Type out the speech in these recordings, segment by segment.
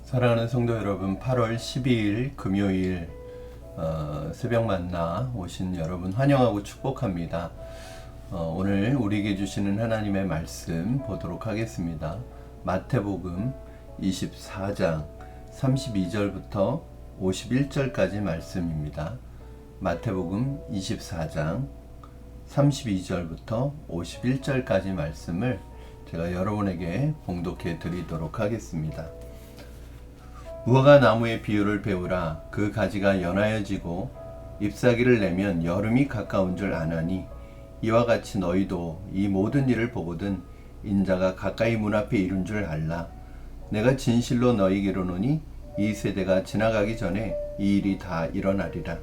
사랑하는 성도 여러분, 8월 12일 금요일 새벽 만나 오신 여러분 환영하고 축복합니다. 오늘 우리에게 주시는 하나님의 말씀 보도록 하겠습니다. 마태복음 24장 32절부터 51절까지 말씀입니다. 마태복음 24장 32절부터 51절까지 말씀을 제가 여러분에게 봉독해 드리도록 하겠습니다. 무화과 나무의 비유를 배우라. 그 가지가 연하여지고 잎사귀를 내면 여름이 가까운 줄 아나니 이와 같이 너희도 이 모든 일을 보거든 인자가 가까이 문 앞에 이른 줄 알라. 내가 진실로 너희에게 이르노니 이 세대가 지나가기 전에 이 일이 다 일어나리라.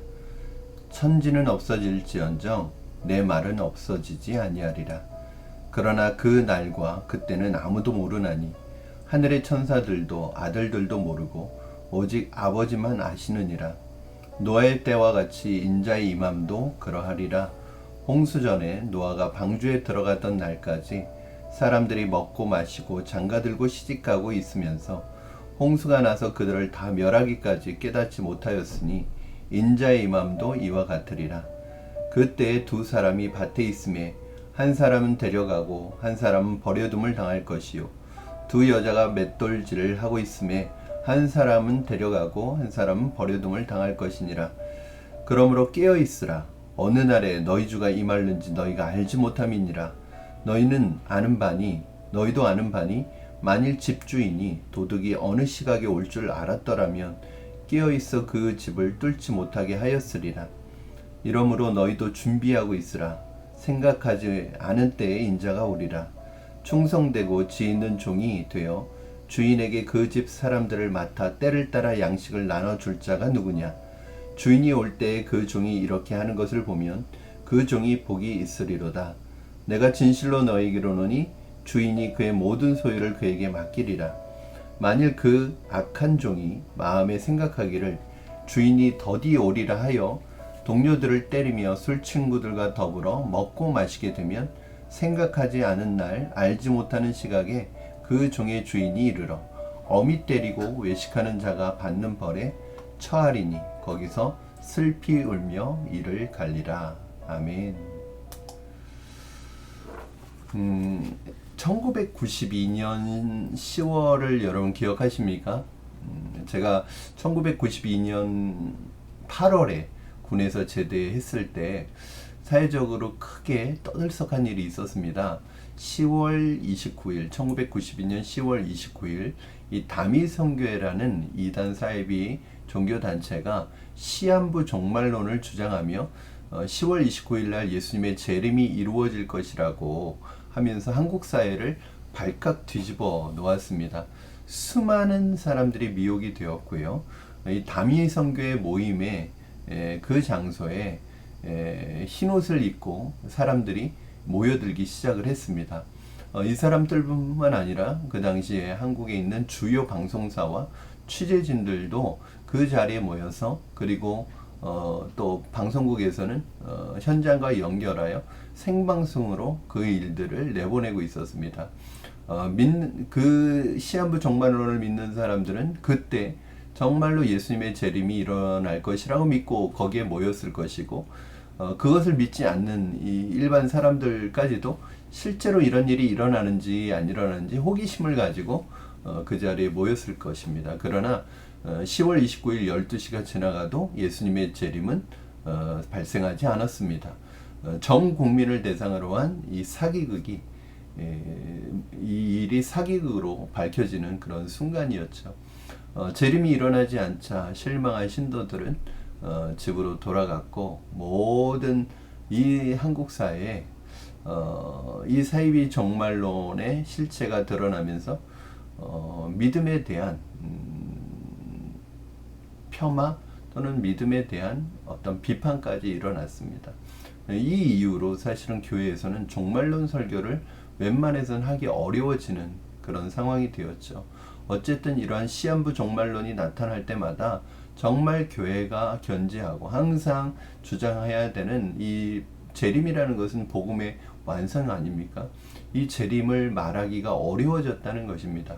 천지는 없어질지언정 내 말은 없어지지 아니하리라. 그러나 그 날과 그때는 아무도 모르나니 하늘의 천사들도 아들들도 모르고 오직 아버지만 아시느니라. 노아의 때와 같이 인자의 임함도 그러하리라. 홍수 전에 노아가 방주에 들어갔던 날까지 사람들이 먹고 마시고 장가들고 시집가고 있으면서 홍수가 나서 그들을 다 멸하기까지 깨닫지 못하였으니 인자의 임함도 이와 같으리라. 그때에 두 사람이 밭에 있음에 한 사람은 데려가고 한 사람은 버려둠을 당할 것이요 두 여자가 맷돌질을 하고 있음에 한 사람은 데려가고 한 사람은 버려둠을 당할 것이니라. 그러므로 깨어 있으라. 어느 날에 너희 주가 임할는지 너희가 알지 못함이니라. 너희도 아는 바니 만일 집주인이 도둑이 어느 시각에 올 줄 알았더라면 깨어 있어 그 집을 뚫지 못하게 하였으리라. 이러므로 너희도 준비하고 있으라. 생각하지 않은 때에 인자가 오리라. 충성되고 지 있는 종이 되어 주인에게 그 집 사람들을 맡아 때를 따라 양식을 나눠줄 자가 누구냐. 주인이 올 때에 그 종이 이렇게 하는 것을 보면 그 종이 복이 있으리로다. 내가 진실로 너희에게 이르노니 주인이 그의 모든 소유를 그에게 맡기리라. 만일 그 악한 종이 마음에 생각하기를 주인이 더디 오리라 하여 동료들을 때리며 술친구들과 더불어 먹고 마시게 되면 생각하지 않은 날 알지 못하는 시각에 그 종의 주인이 이르러 어미 때리고 외식하는 자가 받는 벌에 처하리니 거기서 슬피 울며 이를 갈리라. 아멘. 1992년 10월을 여러분 기억하십니까? 제가 1992년 8월에 군에서 제대했을 때 사회적으로 크게 떠들썩한 일이 있었습니다. 1992년 10월 29일 이 다미선교회라는 이단 사이비 종교단체가 시한부 종말론을 주장하며 10월 29일 날 예수님의 재림이 이루어질 것이라고 하면서 한국 사회를 발칵 뒤집어 놓았습니다. 수많은 사람들이 미혹이 되었고요. 이 다미선교회 모임에 그 장소에 흰옷을 입고 사람들이 모여들기 시작을 했습니다. 이 사람들뿐만 아니라 그 당시에 한국에 있는 주요 방송사와 취재진들도 그 자리에 모여서 그리고 또 방송국에서는 현장과 연결하여 생방송으로 그 일들을 내보내고 있었습니다. 그 시한부 종말론을 믿는 사람들은 그때 정말로 예수님의 재림이 일어날 것이라고 믿고 거기에 모였을 것이고 그것을 믿지 않는 이 일반 사람들까지도 실제로 이런 일이 일어나는지 안 일어나는지 호기심을 가지고 그 자리에 모였을 것입니다. 그러나 10월 29일 12시가 지나가도 예수님의 재림은 발생하지 않았습니다. 전 국민을 대상으로 한 이 사기극이 이 일이 사기극으로 밝혀지는 그런 순간이었죠. 재림이 일어나지 않자 실망한 신도들은 집으로 돌아갔고 모든 이 한국 사회에 이 사이비 종말론의 실체가 드러나면서 믿음에 대한 폄하 또는 믿음에 대한 어떤 비판까지 일어났습니다. 이 이유로 사실은 교회에서는 종말론 설교를 웬만해서는 하기 어려워지는 그런 상황이 되었죠. 어쨌든 이러한 시한부 종말론이 나타날 때마다 정말 교회가 견지하고 항상 주장해야 되는 이 재림이라는 것은 복음의 완성 아닙니까? 이 재림을 말하기가 어려워졌다는 것입니다.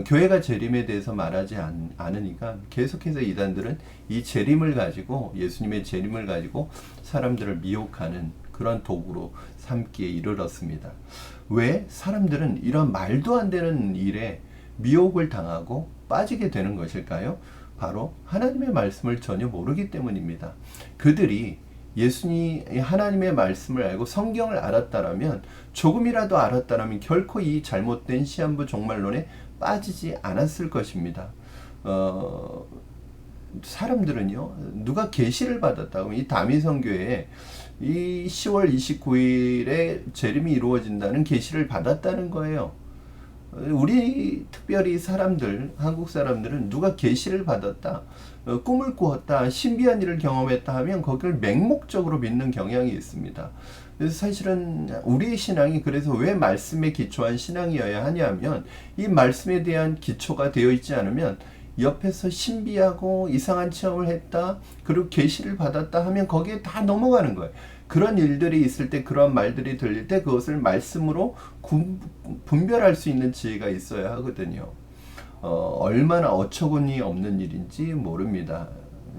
교회가 재림에 대해서 말하지 않으니까 계속해서 이단들은 이 재림을 가지고, 예수님의 재림을 가지고 사람들을 미혹하는 그런 도구로 삼기에 이르렀습니다. 왜 사람들은 이런 말도 안 되는 일에 미혹을 당하고 빠지게 되는 것일까요? 바로 하나님의 말씀을 전혀 모르기 때문입니다. 그들이 하나님의 말씀을 알고 성경을 알았다라면, 조금이라도 알았다라면 결코 이 잘못된 시한부 종말론에 빠지지 않았을 것입니다. 사람들은요, 누가 계시를 받았다고, 이 다미성교회에 이 10월 29일에 재림이 이루어진다는 계시를 받았다는 거예요. 우리 특별히 한국 사람들은 누가 계시를 받았다, 꿈을 꾸었다, 신비한 일을 경험했다 하면 거기를 맹목적으로 믿는 경향이 있습니다. 그래서 사실은 우리의 신앙이, 그래서 왜 말씀에 기초한 신앙이어야 하냐면, 이 말씀에 대한 기초가 되어 있지 않으면 옆에서 신비하고 이상한 체험을 했다, 그리고 계시를 받았다 하면 거기에 다 넘어가는 거예요. 그런 일들이 있을 때, 그런 말들이 들릴 때 그것을 말씀으로 분별할 수 있는 지혜가 있어야 하거든요. 얼마나 어처구니 없는 일인지 모릅니다.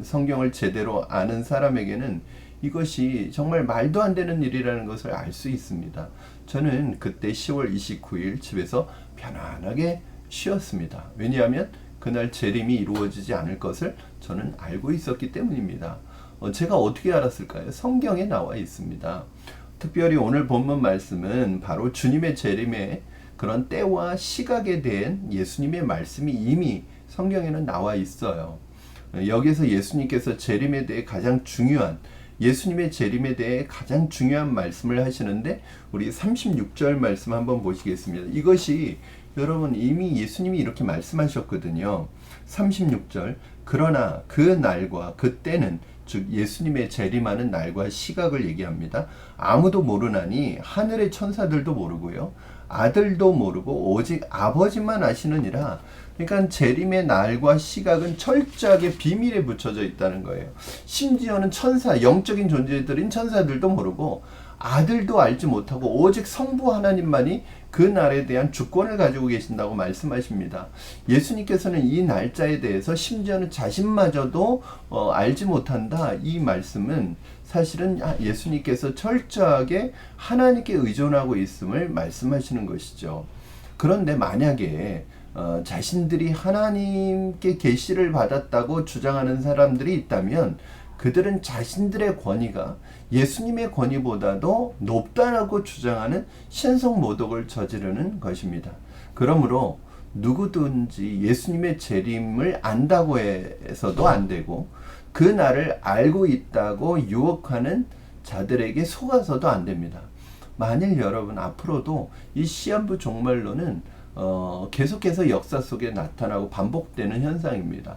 성경을 제대로 아는 사람에게는 이것이 정말 말도 안 되는 일이라는 것을 알 수 있습니다. 저는 그때 10월 29일 집에서 편안하게 쉬었습니다. 왜냐하면 그날 재림이 이루어지지 않을 것을 저는 알고 있었기 때문입니다. 제가 어떻게 알았을까요? 성경에 나와 있습니다. 특별히 오늘 본문 말씀은 바로 주님의 재림의 그런 때와 시각에 대한 예수님의 말씀이 이미 성경에는 나와 있어요. 여기서 예수님께서 재림에 대해 예수님의 재림에 대해 가장 중요한 말씀을 하시는데, 우리 36절 말씀 한번 보시겠습니다. 이것이 여러분 이미 예수님이 이렇게 말씀하셨거든요. 36절, 그러나 그 날과 그 때는, 즉 예수님의 재림하는 날과 시각을 얘기합니다. 아무도 모르나니 하늘의 천사들도 모르고요, 아들도 모르고 오직 아버지만 아시느니라. 그러니까 재림의 날과 시각은 철저하게 비밀에 붙여져 있다는 거예요. 심지어는 영적인 존재들인 천사들도 모르고 아들도 알지 못하고 오직 성부 하나님만이 그 날에 대한 주권을 가지고 계신다고 말씀하십니다. 예수님께서는 이 날짜에 대해서 심지어는 자신마저도 알지 못한다. 이 말씀은 사실은 예수님께서 철저하게 하나님께 의존하고 있음을 말씀하시는 것이죠. 그런데 만약에 자신들이 하나님께 계시를 받았다고 주장하는 사람들이 있다면, 그들은 자신들의 권위가 예수님의 권위보다도 높다라고 주장하는 신성모독을 저지르는 것입니다. 그러므로 누구든지 예수님의 재림을 안다고 해서도 안 되고, 그 날을 알고 있다고 유혹하는 자들에게 속아서도 안 됩니다. 만일 여러분 앞으로도 이 시한부 종말론은 계속해서 역사 속에 나타나고 반복되는 현상입니다.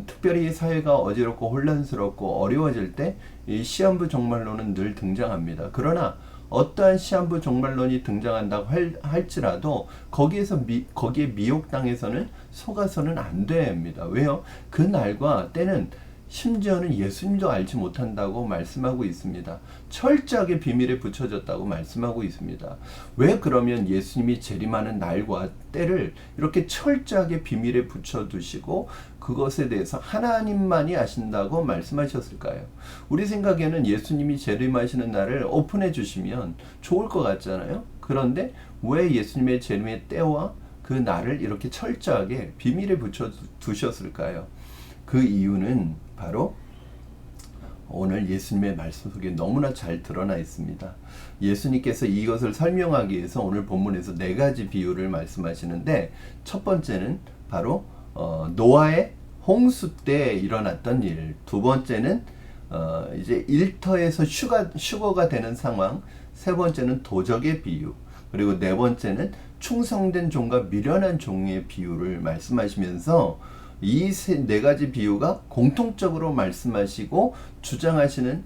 특별히 사회가 어지럽고 혼란스럽고 어려워질 때 이 시한부 종말론은 늘 등장합니다. 그러나 어떠한 시한부 종말론이 등장한다고 할지라도 거기에 미혹당해서는 속아서는 안 됩니다. 왜요? 그 날과 때는 심지어는 예수님도 알지 못한다고 말씀하고 있습니다. 철저하게 비밀에 붙여졌다고 말씀하고 있습니다. 왜 그러면 예수님이 재림하는 날과 때를 이렇게 철저하게 비밀에 붙여두시고 그것에 대해서 하나님만이 아신다고 말씀하셨을까요? 우리 생각에는 예수님이 재림하시는 날을 오픈해 주시면 좋을 것 같잖아요. 그런데 왜 예수님의 재림의 때와 그 날을 이렇게 철저하게 비밀에 붙여두셨을까요? 그 이유는 바로 오늘 예수님의 말씀 속에 너무나 잘 드러나 있습니다. 예수님께서 이것을 설명하기 위해서 오늘 본문에서 4가지 비유를 말씀하시는데, 첫 번째는 바로 노아의 홍수 때 일어났던 일, 두 번째는 이제 일터에서 휴거가 되는 상황, 세 번째는 도적의 비유, 그리고 네 번째는 충성된 종과 미련한 종의 비유를 말씀하시면서 이 4가지 비유가 공통적으로 말씀하시고 주장하시는,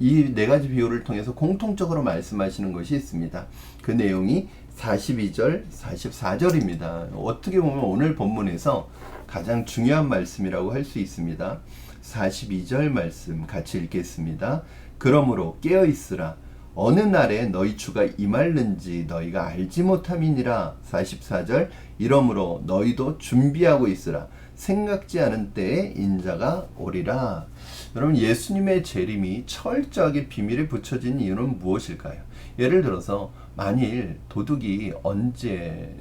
이 4가지 비유를 통해서 공통적으로 말씀하시는 것이 있습니다. 그 내용이 42절, 44절입니다. 어떻게 보면 오늘 본문에서 가장 중요한 말씀이라고 할 수 있습니다. 42절 말씀 같이 읽겠습니다. 그러므로 깨어있으라. 어느 날에 너희 주가 임할는지 너희가 알지 못함이니라. 44절 이러므로 너희도 준비하고 있으라. 생각지 않은 때에 인자가 오리라. 여러분, 예수님의 재림이 철저하게 비밀에 붙여진 이유는 무엇일까요? 예를 들어서 만일 도둑이 언제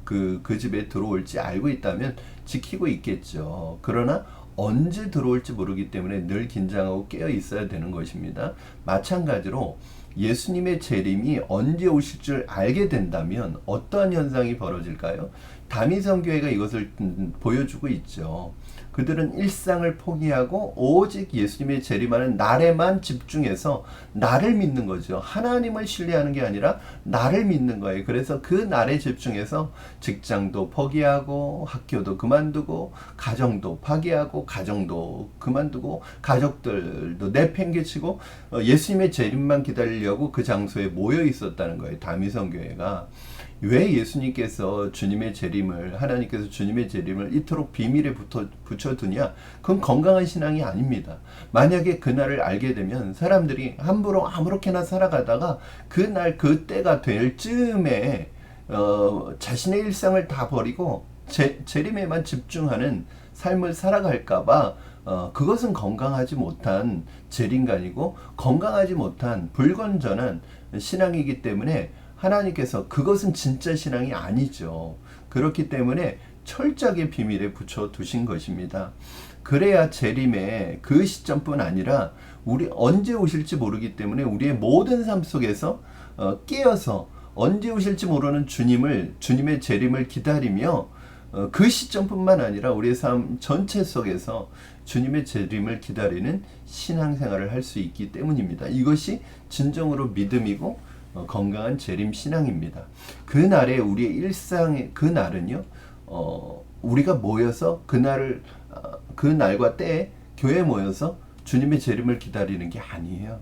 그 집에 들어올지 알고 있다면 지키고 있겠죠. 그러나 언제 들어올지 모르기 때문에 늘 긴장하고 깨어 있어야 되는 것입니다. 마찬가지로 예수님의 재림이 언제 오실 줄 알게 된다면 어떠한 현상이 벌어질까요? 다미성교회가 이것을 보여주고 있죠. 그들은 일상을 포기하고 오직 예수님의 재림하는 날에만 집중해서 나를 믿는 거죠. 하나님을 신뢰하는 게 아니라 나를 믿는 거예요. 그래서 그 날에 집중해서 직장도 포기하고 학교도 그만두고 가정도 파기하고 가정도 그만두고 가족들도 내팽개치고 예수님의 재림만 기다리려고 그 장소에 모여 있었다는 거예요. 다미성교회가. 왜 예수님께서 주님의 재림을, 하나님께서 주님의 재림을 이토록 비밀에 붙여두냐? 그건 건강한 신앙이 아닙니다. 만약에 그날을 알게 되면 사람들이 함부로 아무렇게나 살아가다가 그날 그때가 될 즈음에 자신의 일상을 다 버리고 재림에만 집중하는 삶을 살아갈까봐 그것은 건강하지 못한 재림관이고 건강하지 못한 불건전한 신앙이기 때문에 하나님께서 그것은 진짜 신앙이 아니죠. 그렇기 때문에 철저하게 비밀에 붙여두신 것입니다. 그래야 재림의 그 시점뿐 아니라 우리 언제 오실지 모르기 때문에 우리의 모든 삶 속에서 깨어서 언제 오실지 모르는 주님의 재림을 기다리며 그 시점뿐만 아니라 우리의 삶 전체 속에서 주님의 재림을 기다리는 신앙생활을 할 수 있기 때문입니다. 이것이 진정으로 믿음이고 건강한 재림 신앙입니다. 그 날에 우리의 일상의 그 날은요, 우리가 모여서 그 날과 때에 교회에 모여서 주님의 재림을 기다리는 게 아니에요.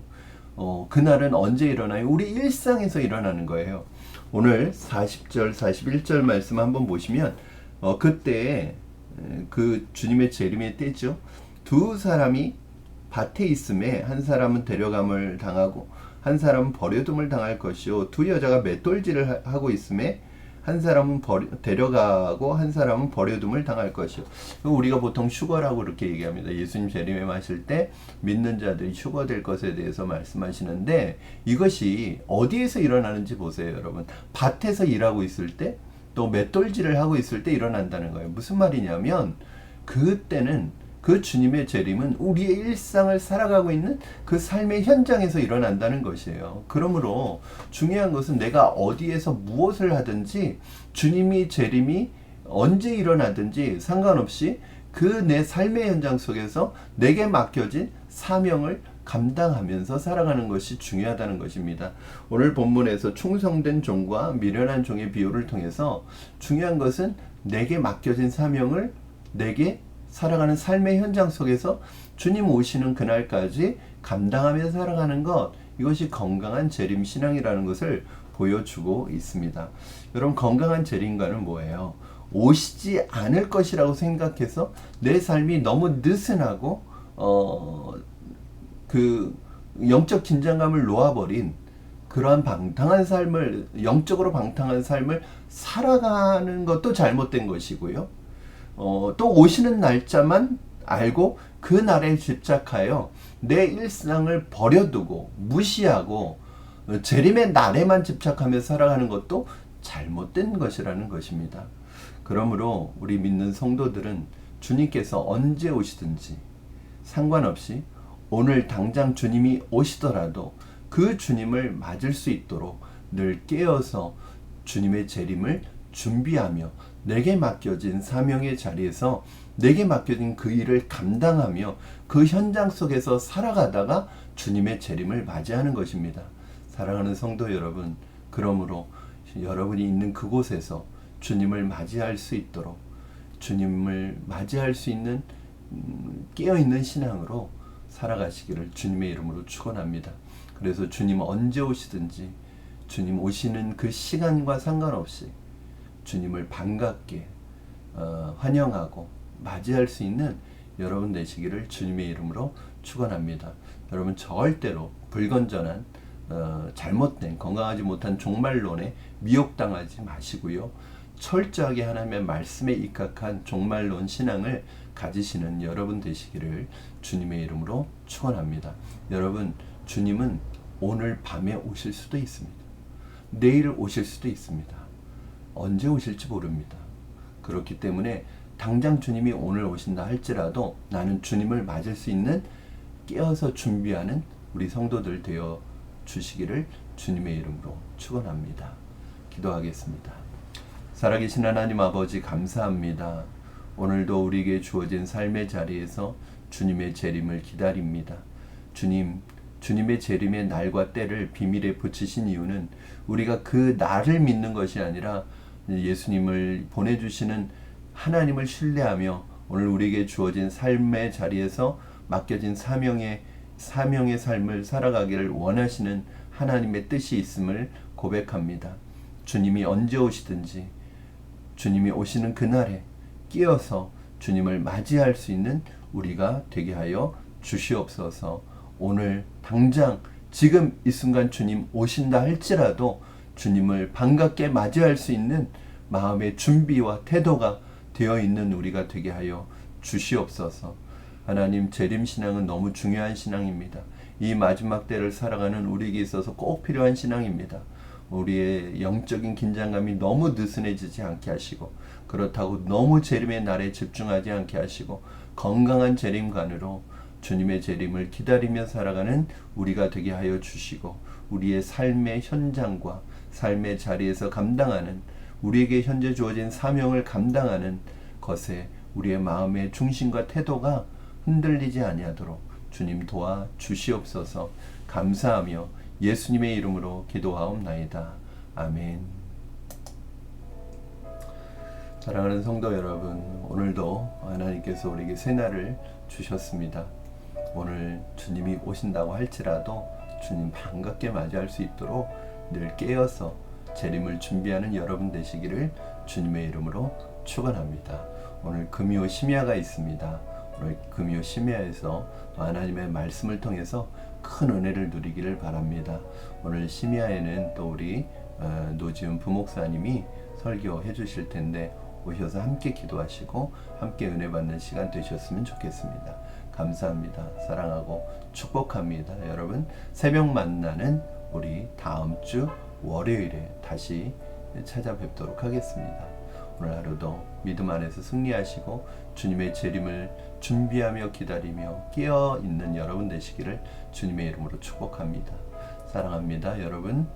그날은 언제 일어나요? 우리 일상에서 일어나는 거예요. 오늘 40절, 41절 말씀 한번 보시면 그때 그 주님의 재림의 때죠. 두 사람이 밭에 있음에 한 사람은 데려감을 당하고 한 사람은 버려둠을 당할 것이요 두 여자가 맷돌질을 하고 있음에 한 사람은 데려가고 한 사람은 버려둠을 당할 것이요. 우리가 보통 휴거라고 이렇게 얘기합니다. 예수님 재림에 마실 때 믿는 자들이 휴거될 것에 대해서 말씀하시는데 이것이 어디에서 일어나는지 보세요, 여러분. 밭에서 일하고 있을 때 또 맷돌질을 하고 있을 때 일어난다는 거예요. 무슨 말이냐면 그때는 그 주님의 재림은 우리의 일상을 살아가고 있는 그 삶의 현장에서 일어난다는 것이에요. 그러므로 중요한 것은 내가 어디에서 무엇을 하든지 주님의 재림이 언제 일어나든지 상관없이 그 내 삶의 현장 속에서 내게 맡겨진 사명을 감당하면서 살아가는 것이 중요하다는 것입니다. 오늘 본문에서 충성된 종과 미련한 종의 비유를 통해서 중요한 것은 내게 맡겨진 사명을 내게 살아가는 삶의 현장 속에서 주님 오시는 그날까지 감당하며 살아가는 것, 이것이 건강한 재림 신앙이라는 것을 보여주고 있습니다. 여러분, 건강한 재림과는 뭐예요? 오시지 않을 것이라고 생각해서 내 삶이 너무 느슨하고 그 영적 긴장감을 놓아버린 그러한 방탕한 삶을, 영적으로 방탕한 삶을 살아가는 것도 잘못된 것이고요. 또 오시는 날짜만 알고 그 날에 집착하여 내 일상을 버려두고 무시하고 재림의 날에만 집착하며 살아가는 것도 잘못된 것이라는 것입니다. 그러므로 우리 믿는 성도들은 주님께서 언제 오시든지 상관없이 오늘 당장 주님이 오시더라도 그 주님을 맞을 수 있도록 늘 깨어서 주님의 재림을 준비하며 내게 맡겨진 사명의 자리에서 내게 맡겨진 그 일을 감당하며 그 현장 속에서 살아가다가 주님의 재림을 맞이하는 것입니다. 사랑하는 성도 여러분, 그러므로 여러분이 있는 그곳에서 주님을 맞이할 수 있도록 주님을 맞이할 수 있는 깨어있는 신앙으로 살아가시기를 주님의 이름으로 축원합니다. 그래서 주님 언제 오시든지 주님 오시는 그 시간과 상관없이 주님을 반갑게 환영하고 맞이할 수 있는 여러분 되시기를 주님의 이름으로 축원합니다. 여러분 절대로 불건전한 잘못된 건강하지 못한 종말론에 미혹당하지 마시고요. 철저하게 하나님의 말씀에 입각한 종말론 신앙을 가지시는 여러분 되시기를 주님의 이름으로 축원합니다. 여러분, 주님은 오늘 밤에 오실 수도 있습니다. 내일 오실 수도 있습니다. 언제 오실지 모릅니다. 그렇기 때문에 당장 주님이 오늘 오신다 할지라도 나는 주님을 맞을 수 있는 깨어서 준비하는 우리 성도들 되어 주시기를 주님의 이름으로 축원합니다. 기도하겠습니다. 살아계신 하나님 아버지, 감사합니다. 오늘도 우리에게 주어진 삶의 자리에서 주님의 재림을 기다립니다. 주님의 재림의 날과 때를 비밀에 붙이신 이유는 우리가 그 날을 믿는 것이 아니라 예수님을 보내주시는 하나님을 신뢰하며 오늘 우리에게 주어진 삶의 자리에서 맡겨진 사명의 삶을 살아가기를 원하시는 하나님의 뜻이 있음을 고백합니다. 주님이 언제 오시든지 주님이 오시는 그날에 끼어서 주님을 맞이할 수 있는 우리가 되게 하여 주시옵소서. 오늘 당장 지금 이 순간 주님 오신다 할지라도 주님을 반갑게 맞이할 수 있는 마음의 준비와 태도가 되어 있는 우리가 되게 하여 주시옵소서. 하나님, 재림신앙은 너무 중요한 신앙입니다. 이 마지막 때를 살아가는 우리에게 있어서 꼭 필요한 신앙입니다. 우리의 영적인 긴장감이 너무 느슨해지지 않게 하시고, 그렇다고 너무 재림의 날에 집중하지 않게 하시고, 건강한 재림관으로 주님의 재림을 기다리며 살아가는 우리가 되게 하여 주시고, 우리의 삶의 현장과 삶의 자리에서 감당하는, 우리에게 현재 주어진 사명을 감당하는 것에 우리의 마음의 중심과 태도가 흔들리지 아니하도록 주님 도와 주시옵소서. 감사하며 예수님의 이름으로 기도하옵나이다. 아멘. 사랑하는 성도 여러분, 오늘도 하나님께서 우리에게 새날을 주셨습니다. 오늘 주님이 오신다고 할지라도 주님 반갑게 맞이할 수 있도록 늘 깨어서 재림을 준비하는 여러분 되시기를 주님의 이름으로 축원합니다. 오늘 금요 심야가 있습니다. 오늘 금요 심야에서 하나님의 말씀을 통해서 큰 은혜를 누리기를 바랍니다. 오늘 심야에는 또 우리 노지은 부목사님이 설교해 주실 텐데 오셔서 함께 기도하시고 함께 은혜 받는 시간 되셨으면 좋겠습니다. 감사합니다. 사랑하고 축복합니다. 여러분, 새벽 만나는 우리 다음 주 월요일에 다시 찾아뵙도록 하겠습니다. 오늘 하루도 믿음 안에서 승리하시고 주님의 재림을 준비하며 기다리며 깨어 있는 여러분 되시기를 주님의 이름으로 축복합니다. 사랑합니다. 여러분.